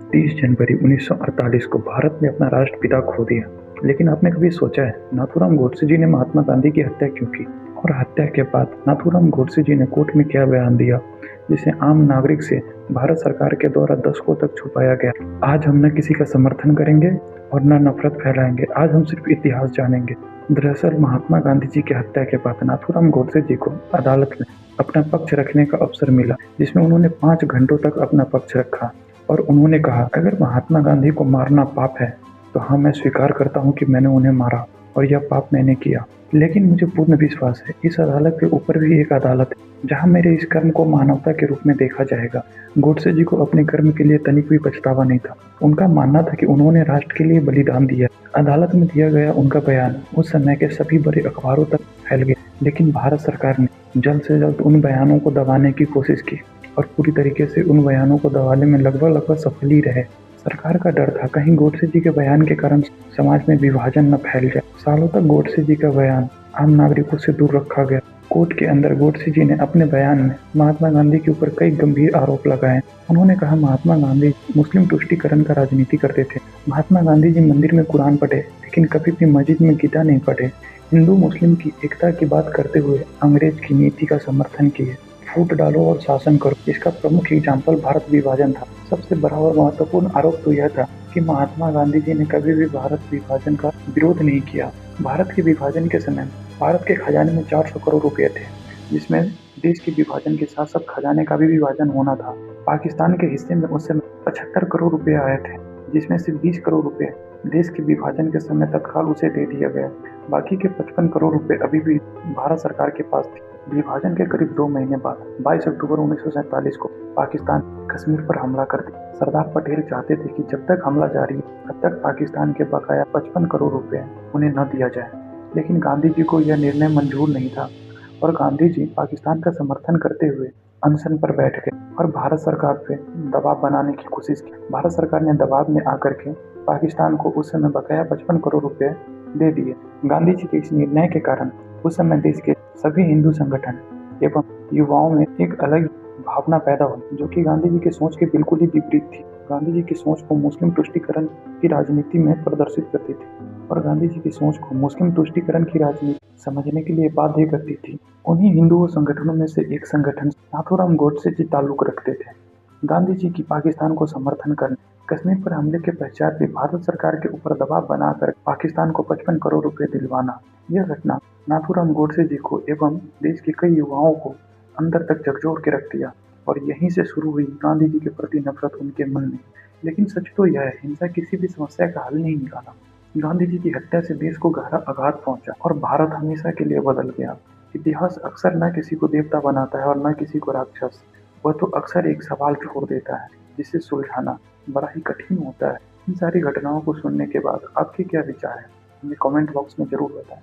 30 जनवरी 1948 को भारत ने अपना राष्ट्रपिता खो दिया। लेकिन आपने कभी सोचा है नाथूराम गोडसे जी ने महात्मा गांधी की हत्या क्यों की? और हत्या के बाद नाथूराम गोडसे जी ने कोर्ट में क्या बयान दिया, जिसे आम नागरिक से भारत सरकार के द्वारा दशकों तक छुपाया गया? आज हम न किसी का समर्थन करेंगे और न नफरत फैलाएंगे। आज हम सिर्फ इतिहास जानेंगे। दरअसल महात्मा गांधी जी की हत्या के बाद नाथूराम गोडसे जी को अदालत में अपना पक्ष रखने का अवसर मिला, जिसमें उन्होंने 5 घंटों तक अपना पक्ष रखा। और उन्होंने कहा, अगर महात्मा गांधी को मारना पाप है तो हाँ, मैं स्वीकार करता हूँ कि मैंने उन्हें मारा और यह पाप मैंने किया। लेकिन मुझे पूर्ण विश्वास है इस अदालत के ऊपर भी एक अदालत है जहाँ मेरे इस कर्म को मानवता के रूप में देखा जाएगा। गोडसे जी को अपने कर्म के लिए तनिक भी पछतावा नहीं था। उनका मानना था कि उन्होंने राष्ट्र के लिए बलिदान दिया। अदालत में दिया गया उनका बयान उस समय के सभी बड़े अखबारों तक फैल गया, लेकिन भारत सरकार ने जल्द से जल्द उन बयानों को दबाने की कोशिश की और पूरी तरीके से उन बयानों को दबाने में लगभग सफल ही रहे। सरकार का डर था कहीं गोडसे जी के बयान के कारण समाज में विभाजन न फैल जाए। सालों तक गोडसे जी का बयान आम नागरिकों से दूर रखा गया। कोर्ट के अंदर गोडसे जी ने अपने बयान में महात्मा गांधी के ऊपर कई गंभीर आरोप लगाए। उन्होंने कहा, महात्मा गांधी मुस्लिम तुष्टीकरण का राजनीति करते थे। महात्मा गांधी जी मंदिर में कुरान पढ़े, लेकिन कभी भी मस्जिद में गीता नहीं पढ़े। हिंदू मुस्लिम की एकता की बात करते हुए अंग्रेज की नीति का समर्थन किए। फूट डालो और शासन करो, इसका प्रमुख एग्जाम्पल भारत विभाजन था। सबसे बड़ा और महत्वपूर्ण आरोप तो यह था कि महात्मा गांधी जी ने कभी भी भारत विभाजन का विरोध नहीं किया। भारत के विभाजन के समय भारत के खजाने में 400 करोड़ रुपए थे, जिसमें देश के विभाजन के साथ साथ खजाने का भी विभाजन होना था। पाकिस्तान के हिस्से में उस समय 75 करोड़ रुपए आए थे, जिसमें से 20 करोड़ रुपए देश के विभाजन के समय तत्काल उसे दे दिया गया। बाकी के 55 करोड़ रुपए अभी भी भारत सरकार के पास थे। विभाजन के करीब 2 महीने बाद 22 अक्टूबर 1947 को पाकिस्तान कश्मीर पर हमला कर दिया। सरदार पटेल चाहते थे कि जब तक हमला जारी है तब तक पाकिस्तान के बकाया 55 करोड़ रुपए उन्हें न दिया जाए। लेकिन गांधी जी को यह निर्णय मंजूर नहीं था और गांधी जी पाकिस्तान का समर्थन करते हुए अनशन पर बैठ गए और भारत सरकार पे दबाव बनाने की कोशिश की। भारत सरकार ने दबाव में आकर के पाकिस्तान को उस समय बकाया 55 करोड़ रुपए दे दिए। गांधी जी के इस निर्णय के कारण उस समय देश के सभी हिंदू संगठन एवं युवाओं में एक अलग भावना पैदा हुई, जो कि गांधी जी की सोच के बिल्कुल ही विपरीत थी। गांधी जी की सोच को मुस्लिम तुष्टीकरण की राजनीति में प्रदर्शित करती थी और गांधी जी की सोच को मुस्लिम तुष्टीकरण की राजनीति समझने के लिए बाध्य करती थी। उन्हीं हिंदू संगठनों में से एक संगठन नाथूराम गोडसे जी ताल्लुक रखते थे। गांधी जी की पाकिस्तान को समर्थन करने, कश्मीर पर हमले के पश्चात भी भारत सरकार के ऊपर दबाव बनाकर पाकिस्तान को 55 करोड़ रुपए दिलवाना, यह घटना नाथूराम गोडसे जी को एवं देश के कई युवाओं को अंदर तक झकझोर के रख दिया और यहीं से शुरू हुई गांधी जी के प्रति नफरत उनके मन में। लेकिन सच तो यह है, हिंसा किसी भी समस्या का हल नहीं निकाला। गांधी जी की हत्या से देश को गहरा आघात पहुंचा और भारत हमेशा के लिए बदल गया। इतिहास अक्सर न किसी को देवता बनाता है और न किसी को राक्षस। वह तो अक्सर एक सवाल छोड़ देता है जिसे सुलझाना बड़ा ही कठिन होता है। इन सारी घटनाओं को सुनने के बाद आपके क्या विचार हैं? हमें कमेंट बॉक्स में जरूर बताएं।